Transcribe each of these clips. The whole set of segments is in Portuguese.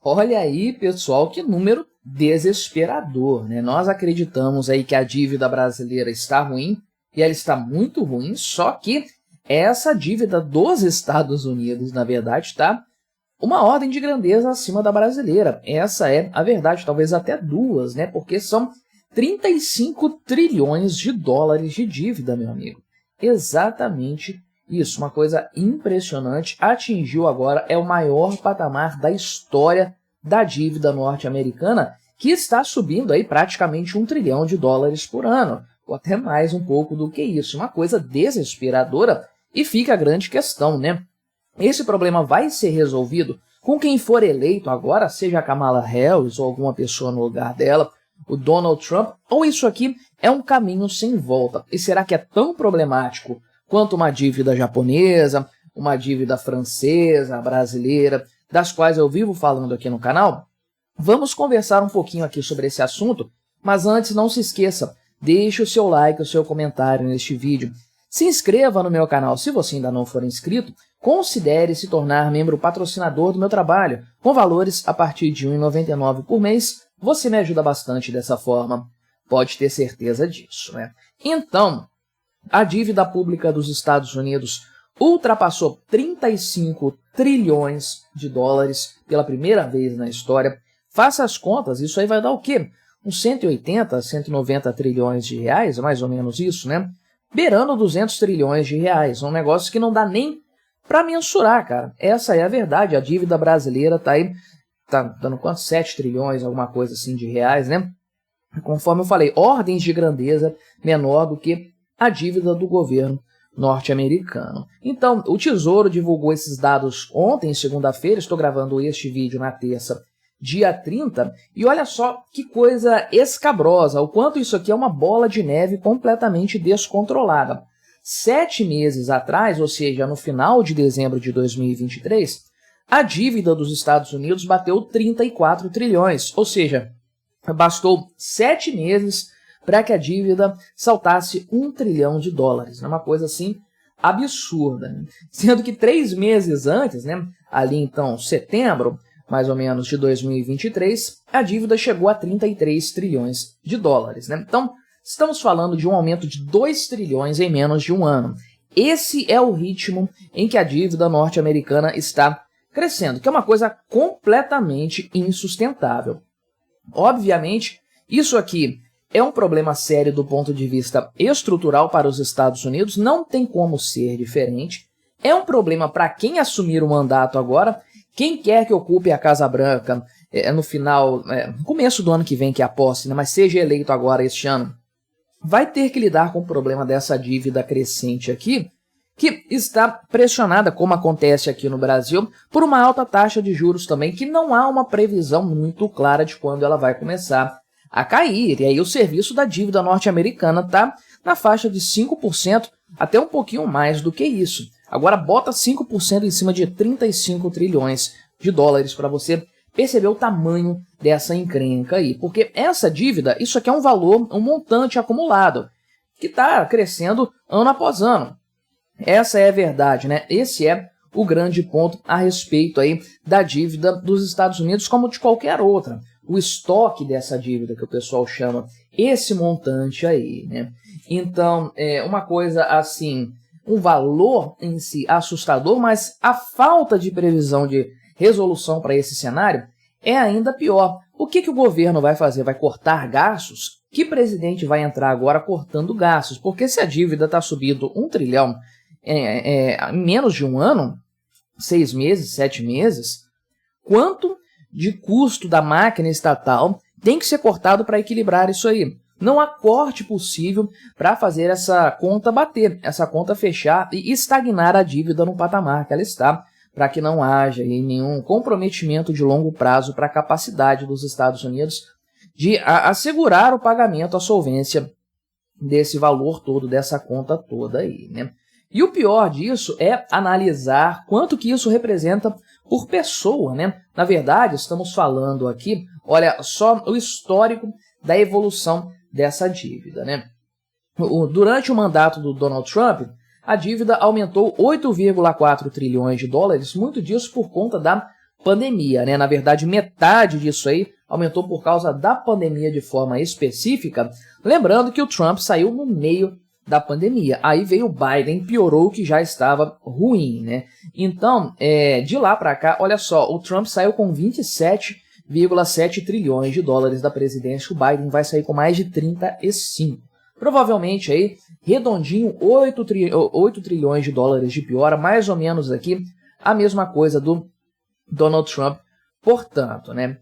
Olha aí, pessoal, que número desesperador, né? Nós acreditamos aí que a dívida brasileira está ruim, e ela está muito ruim, só que essa dívida dos Estados Unidos, na verdade, está uma ordem de grandeza acima da brasileira. Essa é a verdade, talvez até duas, né? Porque são 35 trilhões de dólares de dívida, meu amigo. Exatamente isso, uma coisa impressionante. Atingiu agora, é o maior patamar da história da dívida norte-americana, que está subindo aí praticamente 1 trilhão de dólares por ano, ou até mais um pouco do que isso. Uma coisa desesperadora, e fica a grande questão, né? Esse problema vai ser resolvido com quem for eleito agora, seja a Kamala Harris ou alguma pessoa no lugar dela, o Donald Trump, ou isso aqui é um caminho sem volta? E será que é tão problemático quanto uma dívida japonesa, uma dívida francesa, brasileira, das quais eu vivo falando aqui no canal? Vamos conversar um pouquinho aqui sobre esse assunto, mas antes não se esqueça, deixe o seu like, o seu comentário neste vídeo. Se inscreva no meu canal se você ainda não for inscrito, considere se tornar membro patrocinador do meu trabalho, com valores a partir de R$ 1,99 por mês, você me ajuda bastante dessa forma, pode ter certeza disso, né? Então, a dívida pública dos Estados Unidos ultrapassou 35 trilhões de dólares pela primeira vez na história. Faça as contas, isso aí vai dar o quê? Uns 180, 190 trilhões de reais, mais ou menos isso, né? Beirando 200 trilhões de reais, um negócio que não dá nem para mensurar, cara. Essa é a verdade, a dívida brasileira tá aí, tá dando quanto? 7 trilhões, alguma coisa assim de reais, né? Conforme eu falei, ordens de grandeza menor do que a dívida do governo norte-americano. Então, o Tesouro divulgou esses dados ontem, segunda-feira, estou gravando este vídeo na terça, dia 30, e olha só que coisa escabrosa, o quanto isso aqui é uma bola de neve completamente descontrolada. 7 meses atrás, ou seja, no final de dezembro de 2023, a dívida dos Estados Unidos bateu 34 trilhões, ou seja, bastou 7 meses para que a dívida saltasse 1 trilhão de dólares. É uma coisa assim absurda, né? Sendo que 3 meses antes, né, ali então setembro, mais ou menos de 2023, a dívida chegou a 33 trilhões de dólares, né? Então, estamos falando de um aumento de 2 trilhões em menos de um ano. Esse é o ritmo em que a dívida norte-americana está crescendo, que é uma coisa completamente insustentável. Obviamente, isso aqui é um problema sério do ponto de vista estrutural para os Estados Unidos, não tem como ser diferente. É um problema para quem assumir o mandato agora. Quem quer que ocupe a Casa Branca no final, no começo do ano que vem, que é a posse, né, mas seja eleito agora este ano, vai ter que lidar com o problema dessa dívida crescente aqui, que está pressionada, como acontece aqui no Brasil, por uma alta taxa de juros também, que não há uma previsão muito clara de quando ela vai começar a cair. E aí o serviço da dívida norte-americana está na faixa de 5%, até um pouquinho mais do que isso. Agora bota 5% em cima de 35 trilhões de dólares para você perceber o tamanho dessa encrenca aí. Porque essa dívida, isso aqui é um valor, um montante acumulado, que está crescendo ano após ano. Essa é a verdade, né? Esse é o grande ponto a respeito aí da dívida dos Estados Unidos, como de qualquer outra. O estoque dessa dívida que o pessoal chama, esse montante aí, né? Então, é uma coisa assim, um valor em si assustador, mas a falta de previsão de resolução para esse cenário é ainda pior. O que o governo vai fazer? Vai cortar gastos? Que presidente vai entrar agora cortando gastos? Porque se a dívida está subindo 1 trilhão em menos de um ano, 6 meses, 7 meses, quanto de custo da máquina estatal tem que ser cortado para equilibrar isso aí? Não há corte possível para fazer essa conta bater, essa conta fechar e estagnar a dívida no patamar que ela está, para que não haja nenhum comprometimento de longo prazo para a capacidade dos Estados Unidos de assegurar o pagamento, a solvência desse valor todo, dessa conta toda aí, né? E o pior disso é analisar quanto que isso representa por pessoa, né? Na verdade, estamos falando aqui, olha só o histórico da evolução dessa dívida, né? Durante o mandato do Donald Trump, a dívida aumentou 8,4 trilhões de dólares, muito disso por conta da pandemia, né? Na verdade, metade disso aí aumentou por causa da pandemia de forma específica. Lembrando que o Trump saiu no meio da pandemia. Aí veio o Biden, piorou o que já estava ruim, né? Então, de lá para cá, olha só, o Trump saiu com 27,7 trilhões de dólares da presidência, o Biden vai sair com mais de 35. Provavelmente aí, redondinho, 8 trilhões de dólares de piora, mais ou menos aqui, a mesma coisa do Donald Trump, portanto, né?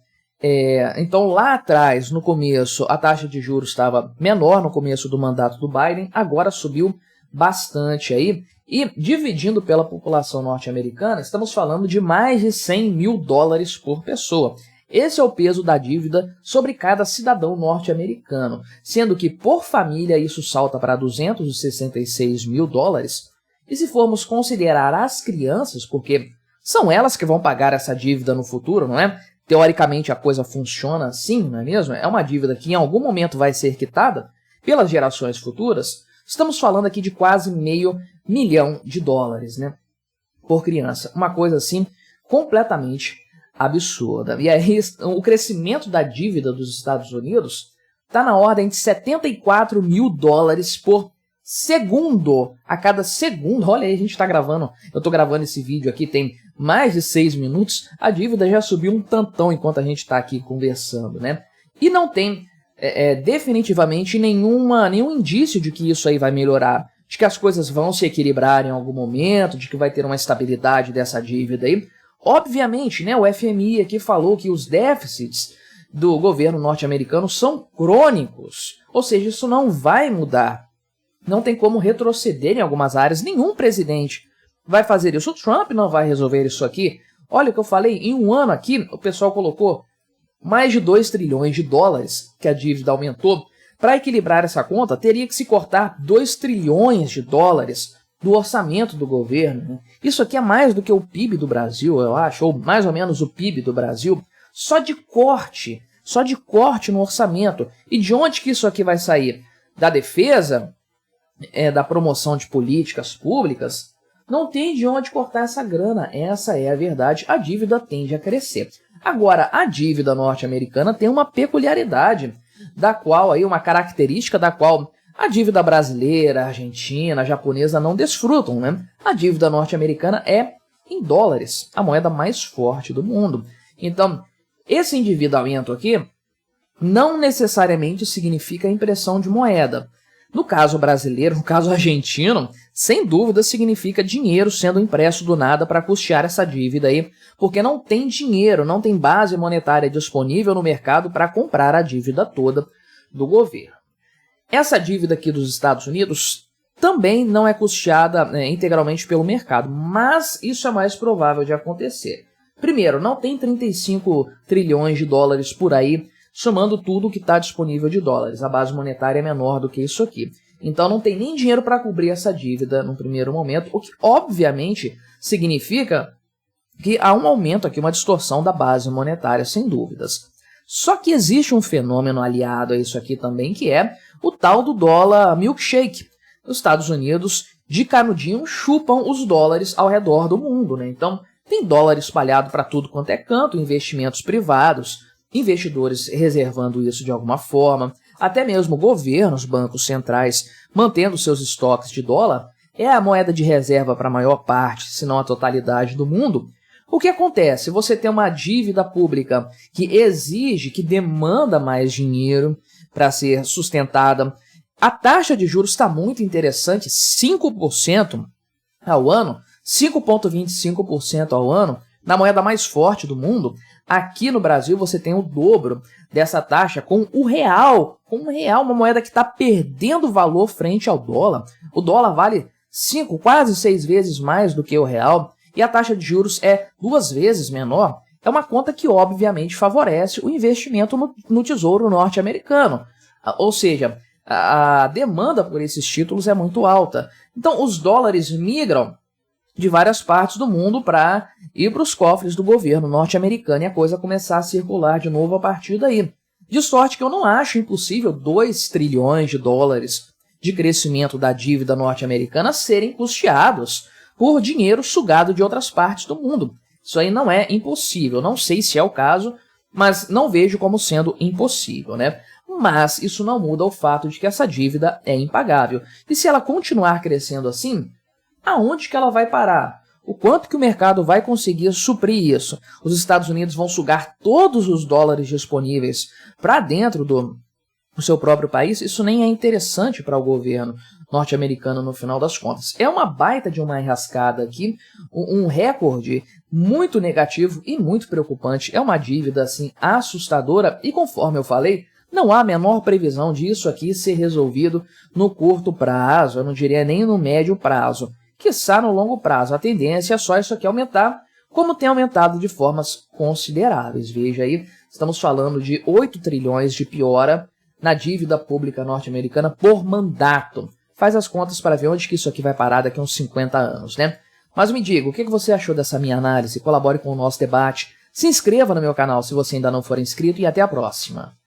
Então lá atrás, no começo, a taxa de juros estava menor no começo do mandato do Biden, agora subiu bastante aí, e dividindo pela população norte-americana, estamos falando de mais de 100 mil dólares por pessoa. Esse é o peso da dívida sobre cada cidadão norte-americano, sendo que por família isso salta para 266 mil dólares, e se formos considerar as crianças, porque são elas que vão pagar essa dívida no futuro, não é? Teoricamente a coisa funciona assim, não é mesmo? É uma dívida que em algum momento vai ser quitada pelas gerações futuras. Estamos falando aqui de quase $500 milhão, né? Por criança. Uma coisa assim completamente absurda. E aí o crescimento da dívida dos Estados Unidos está na ordem de 74 mil dólares por segundo. A cada segundo, olha aí, a gente está gravando, eu estou gravando esse vídeo aqui, tem mais de 6 minutos, a dívida já subiu um tantão enquanto a gente está aqui conversando, né? E não tem definitivamente nenhum indício de que isso aí vai melhorar, de que as coisas vão se equilibrar em algum momento, de que vai ter uma estabilidade dessa dívida aí. Obviamente, né, o FMI aqui falou que os déficits do governo norte-americano são crônicos, ou seja, isso não vai mudar. Não tem como retroceder em algumas áreas, nenhum presidente vai fazer isso. O Trump não vai resolver isso aqui. Olha o que eu falei, em um ano aqui, o pessoal colocou mais de 2 trilhões de dólares que a dívida aumentou. Para equilibrar essa conta, teria que se cortar 2 trilhões de dólares do orçamento do governo, né? Isso aqui é mais do que o PIB do Brasil, eu acho, ou mais ou menos o PIB do Brasil, só de corte no orçamento. E de onde que isso aqui vai sair? Da defesa? Da promoção de políticas públicas? Não tem de onde cortar essa grana, essa é a verdade, a dívida tende a crescer. Agora, a dívida norte-americana tem uma peculiaridade, da qual aí, uma característica da qual a dívida brasileira, argentina, japonesa não desfrutam, né? A dívida norte-americana é em dólares, a moeda mais forte do mundo. Então, esse endividamento aqui não necessariamente significa impressão de moeda. No caso brasileiro, no caso argentino, sem dúvida significa dinheiro sendo impresso do nada para custear essa dívida aí, porque não tem dinheiro, não tem base monetária disponível no mercado para comprar a dívida toda do governo. Essa dívida aqui dos Estados Unidos também não é custeada integralmente pelo mercado, mas isso é mais provável de acontecer. Primeiro, não tem 35 trilhões de dólares por aí, somando tudo que está disponível de dólares. A base monetária é menor do que isso aqui. Então não tem nem dinheiro para cobrir essa dívida no primeiro momento, o que obviamente significa que há um aumento aqui, uma distorção da base monetária, sem dúvidas. Só que existe um fenômeno aliado a isso aqui também, que é o tal do dólar milkshake. Os Estados Unidos, de canudinho, chupam os dólares ao redor do mundo, né? Então tem dólar espalhado para tudo quanto é canto, investimentos privados, investidores reservando isso de alguma forma, até mesmo governos, bancos centrais, mantendo seus estoques de dólar, é a moeda de reserva para a maior parte, se não a totalidade do mundo. O que acontece? Você tem uma dívida pública que exige, que demanda mais dinheiro para ser sustentada. A taxa de juros está muito interessante, 5% ao ano, 5,25% ao ano, na moeda mais forte do mundo. Aqui no Brasil você tem o dobro dessa taxa com o real. Com o real, uma moeda que está perdendo valor frente ao dólar. O dólar vale 5, quase 6 vezes mais do que o real e a taxa de juros é 2 vezes menor. É uma conta que obviamente favorece o investimento no tesouro norte-americano. Ou seja, a demanda por esses títulos é muito alta. Então os dólares migram de várias partes do mundo para ir para os cofres do governo norte-americano e a coisa começar a circular de novo a partir daí. De sorte que eu não acho impossível 2 trilhões de dólares de crescimento da dívida norte-americana serem custeados por dinheiro sugado de outras partes do mundo. Isso aí não é impossível, não sei se é o caso, mas não vejo como sendo impossível, né? Mas isso não muda o fato de que essa dívida é impagável. E se ela continuar crescendo assim, aonde que ela vai parar? O quanto que o mercado vai conseguir suprir isso? Os Estados Unidos vão sugar todos os dólares disponíveis para dentro do seu próprio país? Isso nem é interessante para o governo norte-americano no final das contas. É uma baita de uma enrascada aqui, um recorde muito negativo e muito preocupante. É uma dívida assim assustadora e, conforme eu falei, não há a menor previsão disso aqui ser resolvido no curto prazo, eu não diria nem no médio prazo, quiçá no longo prazo. A tendência é só isso aqui aumentar, como tem aumentado de formas consideráveis. Veja aí, estamos falando de 8 trilhões de piora na dívida pública norte-americana por mandato. Faz as contas para ver onde que isso aqui vai parar daqui a uns 50 anos, né? Mas me diga, o que você achou dessa minha análise? Colabore com o nosso debate. Se inscreva no meu canal se você ainda não for inscrito e até a próxima.